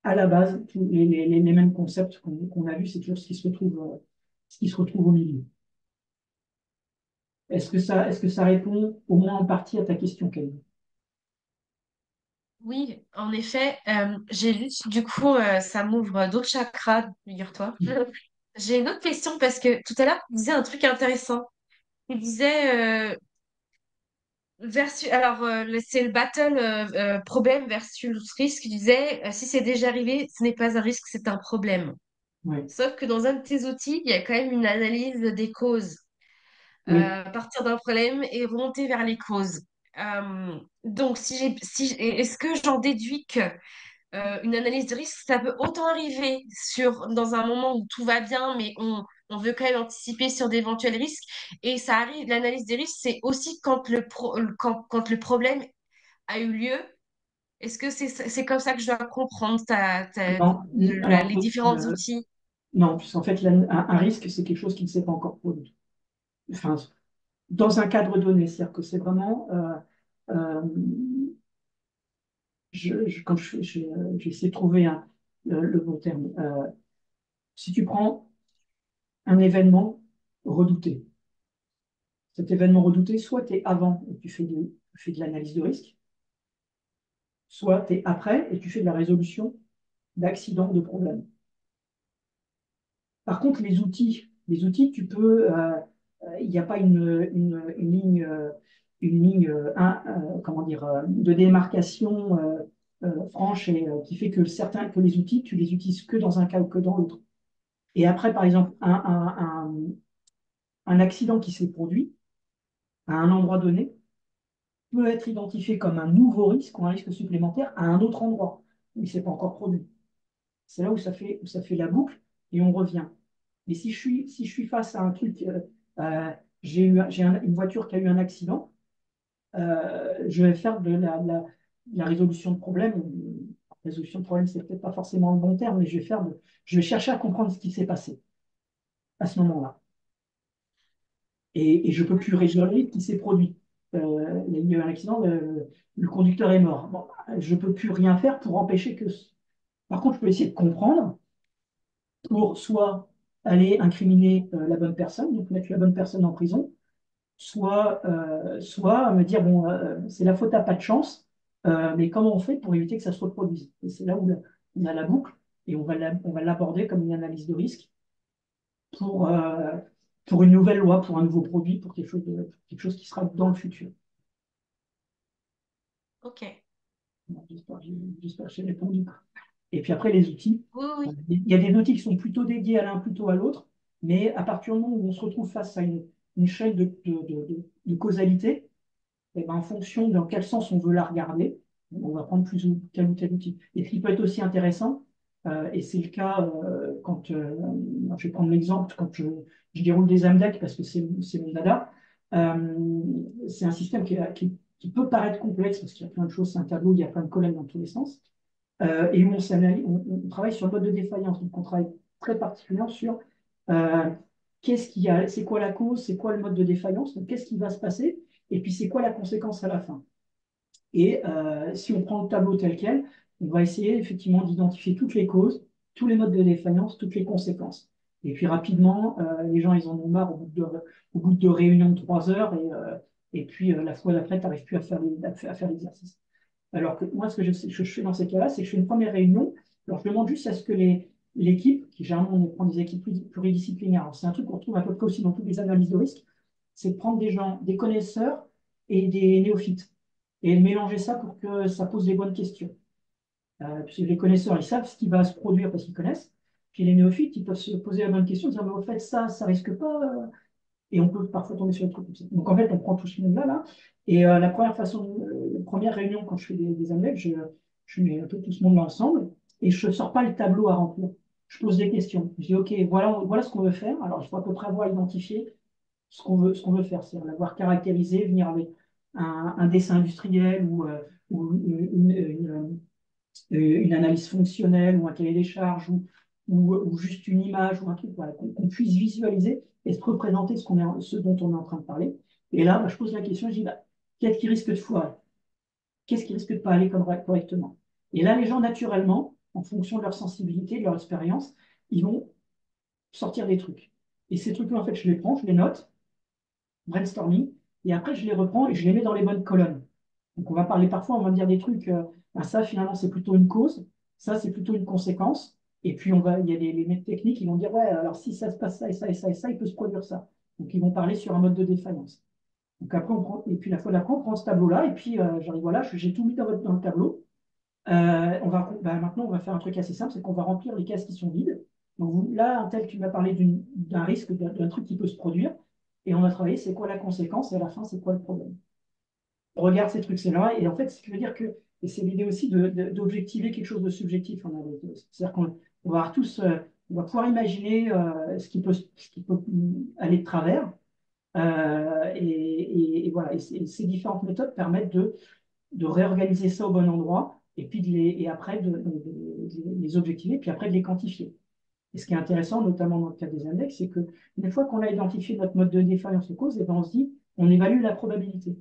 à la base, tous les mêmes concepts qu'on a vus, c'est toujours ce qui se retrouve au milieu. Est-ce que ça répond au moins en partie à ta question, Camille? Oui, en effet, j'ai juste, du coup, ça m'ouvre d'autres chakras, figure-toi. J'ai une autre question parce que tout à l'heure, tu disais un truc intéressant. Tu disais, alors, c'est le battle problème versus risque. Tu disais, si c'est déjà arrivé, ce n'est pas un risque, c'est un problème. Oui, Sauf que dans un de tes outils, il y a quand même une analyse des causes. oui. Partir d'un problème et remonter vers les causes. Donc, est-ce que j'en déduis que une analyse de risque, ça peut autant arriver dans un moment où tout va bien, mais on veut quand même anticiper sur d'éventuels risques. Et ça arrive, l'analyse des risques, c'est aussi quand le problème a eu lieu. Est-ce que c'est comme ça que je dois comprendre Non, alors, les différents outils? non, puisqu'en fait, un risque, c'est quelque chose qui ne s'est pas encore produit. Enfin, dans un cadre donné, c'est-à-dire que c'est vraiment, euh, quand j'essaie de trouver le bon terme. Si tu prends un événement redouté, cet événement redouté, soit tu es avant et tu fais de l'analyse de risque, soit tu es après et tu fais de la résolution d'accidents, de problèmes. Par contre, tu peux, il n'y a pas une ligne comment dire, de démarcation franche et qui fait que les outils, tu les utilises que dans un cas ou que dans l'autre. Et après, par exemple, un accident qui s'est produit à un endroit donné peut être identifié comme un nouveau risque ou un risque supplémentaire à un autre endroit où il ne s'est pas encore produit. C'est là où où ça fait la boucle et on revient. Mais si je suis face à un truc, une voiture qui a eu un accident, je vais faire la résolution de problème. Résolution de problème, c'est peut-être pas forcément le bon terme, mais je vais chercher à comprendre ce qui s'est passé à ce moment-là. Et je ne peux plus résoudre ce qui s'est produit. Il y a eu un accident, le conducteur est mort. Bon, je ne peux plus rien faire pour empêcher que. Par contre, je peux essayer de comprendre pour soit aller incriminer la bonne personne, donc mettre la bonne personne en prison, soit me dire, bon, c'est la faute à pas de chance, mais comment on fait pour éviter que ça se reproduise? Et c'est là où on a la boucle et on va l'aborder comme une analyse de risque pour, euh, pour une nouvelle loi, pour un nouveau produit, pour quelque chose qui sera dans le futur. Ok. Bon, j'espère que j'ai répondu. Et puis après, les outils. Oui, oui. Il y a des outils qui sont plutôt dédiés à l'un plutôt à l'autre, mais à partir du moment où on se retrouve face à une chaîne de causalité, et ben, en fonction dans quel sens on veut la regarder, on va prendre plus ou tel outil. Et ce qui peut être aussi intéressant, et c'est le cas je vais prendre l'exemple, quand je déroule des AMDAC parce que c'est mon dada, c'est un système qui peut paraître complexe parce qu'il y a plein de choses, c'est un tableau, il y a plein de colonnes dans tous les sens, et où on travaille sur le mode de défaillance. Donc, on travaille très particulièrement sur euh, c'est quoi la cause, c'est quoi le mode de défaillance, donc qu'est-ce qui va se passer, et puis c'est quoi la conséquence à la fin. Et si on prend le tableau tel quel, on va essayer effectivement d'identifier toutes les causes, tous les modes de défaillance, toutes les conséquences. Et puis rapidement, les gens, ils en ont marre au bout de 2 réunions de 3 heures, et puis la fois d'après, tu n'arrives plus à faire l'exercice. Alors que moi, ce que je fais dans ces cas-là, c'est que je fais une première réunion Alors, je demande juste à ce que l'équipe, qui généralement on prend des équipes pluridisciplinaires, alors, c'est un truc qu'on retrouve à peu près aussi dans toutes les analyses de risque, c'est de prendre des gens, des connaisseurs et des néophytes, et de mélanger ça pour que ça pose les bonnes questions. Parce que les connaisseurs, ils savent ce qui va se produire parce qu'ils connaissent, puis les néophytes, ils peuvent se poser la bonne question, dire, mais au fait, ça risque pas, et on peut parfois tomber sur des trucs comme ça. Donc en fait, on prend tout ce monde-là, là, et la première réunion, quand je fais des AMLEC, je mets un peu tout ce monde-là ensemble, et je ne sors pas le tableau à remplir. Je pose des questions. Je dis, OK, voilà ce qu'on veut faire. Alors, il faut à peu près avoir identifié ce qu'on veut faire, c'est-à-dire l'avoir caractérisé, venir avec un dessin industriel ou une analyse fonctionnelle ou un cahier des charges ou juste une image ou un truc, voilà, qu'on puisse visualiser et se représenter ce dont on est en train de parler. Et là, bah, je pose la question, je dis, bah, qu'est-ce qui risque de foirer? Qu'est-ce qui risque de ne pas aller correctement? Et là, les gens, naturellement, en fonction de leur sensibilité, de leur expérience, ils vont sortir des trucs. Et ces trucs-là, en fait, je les prends, je les note, brainstorming, et après, je les reprends et je les mets dans les bonnes colonnes. Donc, on va parler parfois, on va dire des trucs, ben ça, finalement, c'est plutôt une cause, ça, c'est plutôt une conséquence. Et puis, il y a les maîtres techniques qui vont dire, ouais, alors si ça se passe ça et ça et ça et ça, il peut se produire ça. Donc, ils vont parler sur un mode de défaillance. Donc, après, et puis, la fois d'après, on prend ce tableau-là, et puis, j'arrive, voilà, j'ai tout mis dans le tableau. Maintenant, on va faire un truc assez simple, c'est qu'on va remplir les cases qui sont vides. Donc, là, un tel, tu m'as parlé d'un risque, d'un truc qui peut se produire, et on a travaillé, c'est quoi la conséquence, et à la fin, c'est quoi le problème. On regarde ces trucs-là, et en fait, ce qui veut dire que, et c'est l'idée aussi d'objectiver quelque chose de subjectif en analyse. C'est-à-dire qu'on va avoir tous, on va pouvoir imaginer ce qui peut aller de travers, et voilà. Et ces différentes méthodes permettent de réorganiser ça au bon endroit, et puis et après de les objectiver, puis après de les quantifier. Et ce qui est intéressant, notamment dans le cas des index, c'est que une fois qu'on a identifié notre mode de défaillance de cause, et ben on se dit, on évalue la probabilité.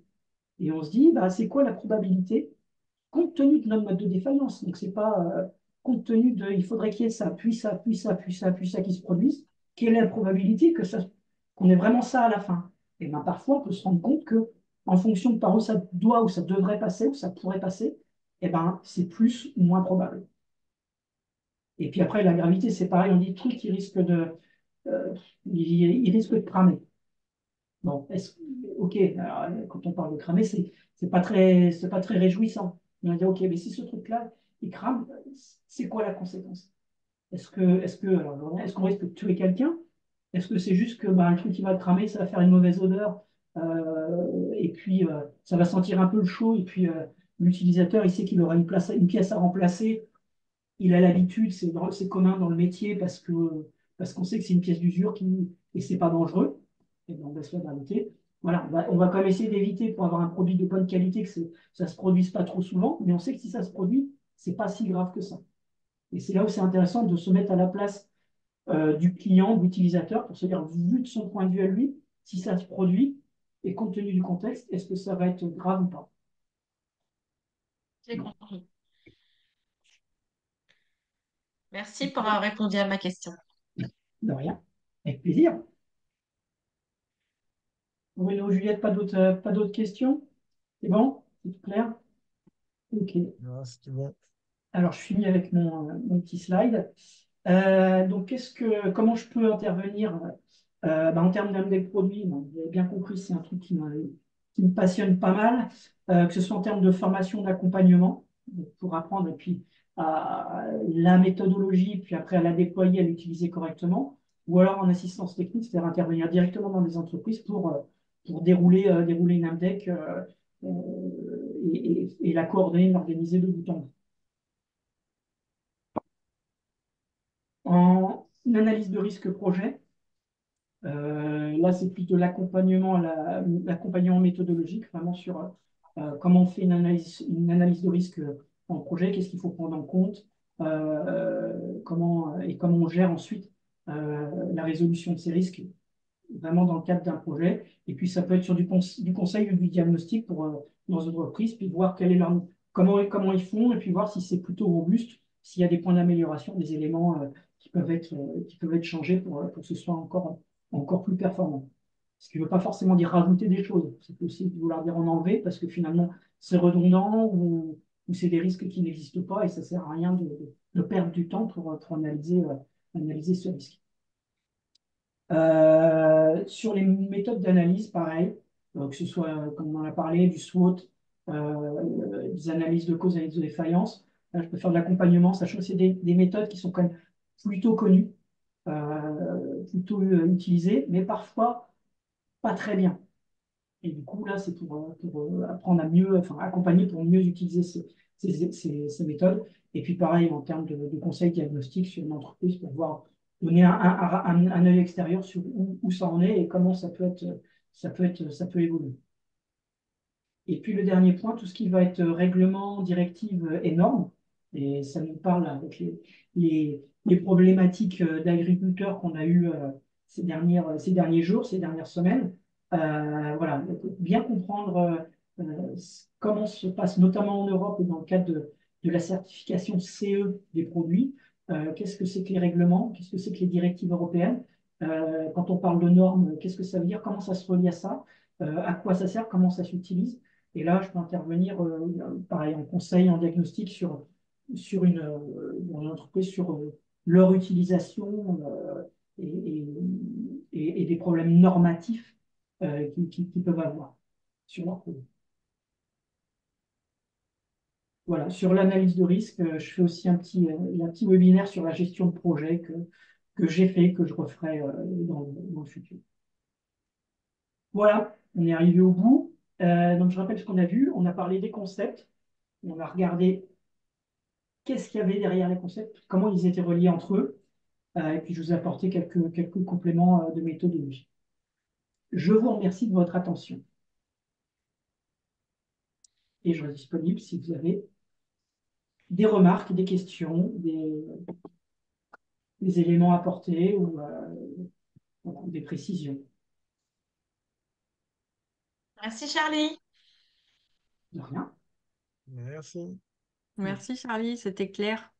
Et on se dit, bah, c'est quoi la probabilité compte tenu de notre mode de défaillance? Donc, c'est pas compte tenu de, il faudrait qu'il y ait ça, puis ça, puis ça, puis ça, puis ça qui se produise. Quelle est la probabilité qu'on ait vraiment ça à la fin? Et bien, parfois, on peut se rendre compte que, en fonction de par où ça doit, ou ça devrait passer, ou ça pourrait passer, et ben, c'est plus ou moins probable. Et puis après, la gravité, c'est pareil, on dit truc qui risque euh, il risque de cramer. Bon, ok, alors, quand on parle de cramer, c'est pas très réjouissant. On va dire, ok, mais si ce truc-là, il crame, c'est quoi la conséquence? Est-ce qu'on risque de tuer quelqu'un? Est-ce que c'est juste que bah, un truc qui va cramer, ça va faire une mauvaise odeur, et puis ça va sentir un peu le chaud, et puis l'utilisateur, il sait qu'il aura une pièce à remplacer, il a l'habitude, c'est commun dans le métier parce qu'on sait que c'est une pièce d'usure et c'est pas dangereux. Et ben, on laisse la vérité. Voilà, on va quand même essayer d'éviter pour avoir un produit de bonne qualité que ça se produise pas trop souvent, mais on sait que si ça se produit, c'est pas si grave que ça. Et c'est là où c'est intéressant de se mettre à la place du client, de l'utilisateur, pour se dire, vu de son point de vue à lui, si ça se produit, et compte tenu du contexte, est-ce que ça va être grave ou pas? J'ai compris. Merci pour avoir répondu à ma question. De rien. Avec plaisir. Bruno, Juliette, pas d'autres questions? C'est bon? C'est tout clair? Ok. Ah, c'est bon. Alors, je finis avec mon petit slide. Donc, comment je peux intervenir en termes d'index produit? Bon, vous avez bien compris, c'est un truc qui me passionne pas mal, que ce soit en termes de formation, d'accompagnement, pour apprendre et puis la méthodologie, puis après à la déployer, à l'utiliser correctement, ou alors en assistance technique, c'est-à-dire intervenir directement dans les entreprises pour dérouler une AMDEC et la coordonner, l'organiser de bout en bout. En analyse de risque projet, là, c'est plutôt l'accompagnement méthodologique, vraiment sur comment on fait une analyse de risque en projet, qu'est-ce qu'il faut prendre en compte, comment on gère ensuite la résolution de ces risques, vraiment dans le cadre d'un projet. Et puis, ça peut être sur du conseil ou du diagnostic dans une entreprise, puis voir comment ils font, et puis voir si c'est plutôt robuste, s'il y a des points d'amélioration, des éléments qui peuvent être changés pour que ce soit encore plus performant. Ce qui ne veut pas forcément dire rajouter des choses. C'est aussi vouloir dire en enlever parce que finalement, c'est redondant ou c'est des risques qui n'existent pas et ça ne sert à rien de de perdre du temps pour analyser ce risque. Sur les méthodes d'analyse, pareil, que ce soit, comme on en a parlé, du SWOT, des analyses de cause et de défaillance. Là, je peux faire de l'accompagnement, sachant que c'est des méthodes qui sont quand même plutôt connues, plutôt utilisées, mais parfois pas très bien. Et du coup, là, c'est pour apprendre à mieux, enfin, accompagner pour mieux utiliser ces méthodes. Et puis, pareil, en termes de conseils diagnostiques sur une entreprise, pour voir, donner un œil extérieur sur où ça en est et comment ça peut évoluer. Et puis, le dernier point, tout ce qui va être règlement, directive et normes. Et ça nous parle avec les problématiques d'agriculteurs qu'on a eues ces derniers jours, ces dernières semaines. Voilà, donc, bien comprendre comment se passe, notamment en Europe et dans le cadre de la certification CE des produits, qu'est-ce que c'est que les règlements, qu'est-ce que c'est que les directives européennes. Quand on parle de normes, qu'est-ce que ça veut dire, comment ça se relie à ça, à quoi ça sert, comment ça s'utilise. Et là, je peux intervenir, pareil, en conseil, en diagnostic dans une entreprise sur leur utilisation et des problèmes normatifs qu'ils peuvent avoir sur leur produit. Voilà, sur l'analyse de risque, je fais aussi un petit webinaire sur la gestion de projet que j'ai fait, que je referai dans le futur. Voilà, on est arrivé au bout. Donc, je rappelle ce qu'on a vu. On a parlé des concepts. On a regardé qu'est-ce qu'il y avait derrière les concepts, comment ils étaient reliés entre eux. Et puis, je vous ai apporté quelques compléments de méthodologie. Je vous remercie de votre attention. Et je reste disponible si vous avez des remarques, des questions, des éléments à apporter ou voilà, des précisions. Merci Charlie. De rien. Merci. Merci Charlie, c'était clair.